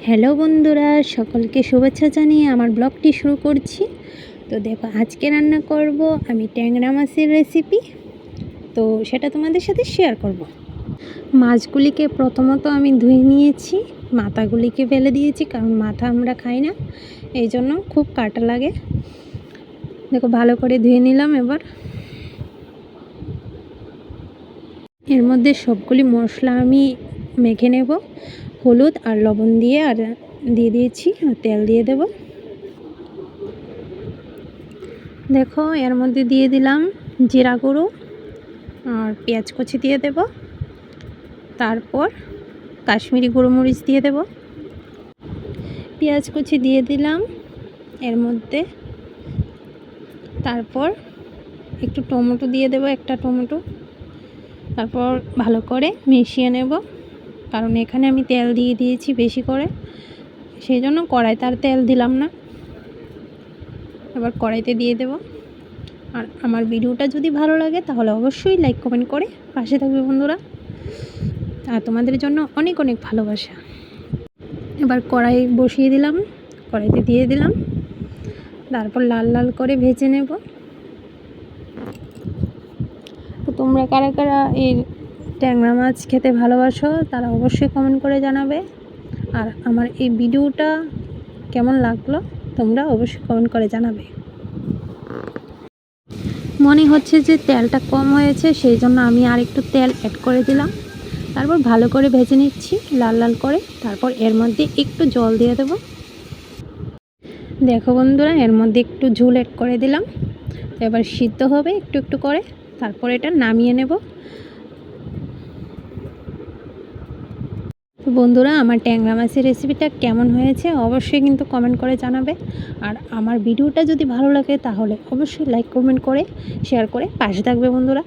Hello বন্ধুরা, সকলকে শুভেচ্ছা জানিয়ে আমার ব্লগটি শুরু করছি। তো দেখো, আজকে রান্না করব আমি ট্যাংরা মাছের রেসিপি। তো সেটা তোমাদের সাথে শেয়ার করব। মাছগুলিকে প্রথমত আমি ধুয়ে নিয়েছি, মাথাগুলিকে ফেলে দিয়েছি, কারণ মাথা আমরা খাই না, এই জন্য খুব কাটা লাগে। দেখো, ভালো করে ধুয়ে নিলাম। এবার এর মধ্যে সবগুলি মশলা আমি মেখে নেব, হলুদ আর লবণ দিয়ে, আর দিয়ে দিয়েছি, আর তেল দিয়ে দেব। দেখো, এর মধ্যে দিয়ে দিলাম জিরা গুঁড়ো আর পেঁয়াজ কুচি দিয়ে দেব, তারপর কাশ্মীরি গোলমরিচ দিয়ে দেব, পেঁয়াজ কুচি দিয়ে দিলাম এর মধ্যে, তারপর একটু টমেটো দিয়ে দেব, একটা টমেটো, তারপর ভালো করে মিশিয়ে নেব। কারণ এখানে আমি তেল দিয়ে দিয়েছি বেশি করে, সেই জন্য কড়াইতে আর তেল দিলাম না। এবার কড়াইতে দিয়ে দেব। আর আমার ভিডিওটা যদি ভালো লাগে তাহলে অবশ্যই লাইক কমেন্ট করে পাশে থাকবে বন্ধুরা, আর তোমাদের জন্য অনেক অনেক ভালোবাসা। এবার কড়াই বসিয়ে দিলাম, কড়াইতে দিয়ে দিলাম, তারপর লাল লাল করে ভেজে নেব। তো তোমরা কারা কারা এই ট্যাংরা মাছ খেতে ভালোবাসো তারা অবশ্যই কমেন্ট করে জানাবে। আর আমার এই ভিডিওটা কেমন লাগলো তোমরা অবশ্যই কমেন্ট করে জানাবে। মনে হচ্ছে যে তেলটা কম হয়েছে, সেই জন্য আমি আর একটু তেল অ্যাড করে দিলাম। তারপর ভালো করে ভেজে নিচ্ছি লাল লাল করে। তারপর এর মধ্যে একটু জল দিয়ে দেব। দেখো বন্ধুরা, এর মধ্যে একটু ঝোল অ্যাড করে দিলাম। এবার সিদ্ধ হবে একটু একটু করে, তারপর এটা নামিয়ে নেব। তো বন্ধুরা, আমার ট্যাংরা মাছের রেসিপিটা কেমন হয়েছে অবশ্যই কিন্তু কমেন্ট করে জানাবে। আর আমার ভিডিওটা যদি ভালো লাগে তাহলে অবশ্যই লাইক কমেন্ট করে শেয়ার করে পাশে থাকবে বন্ধুরা।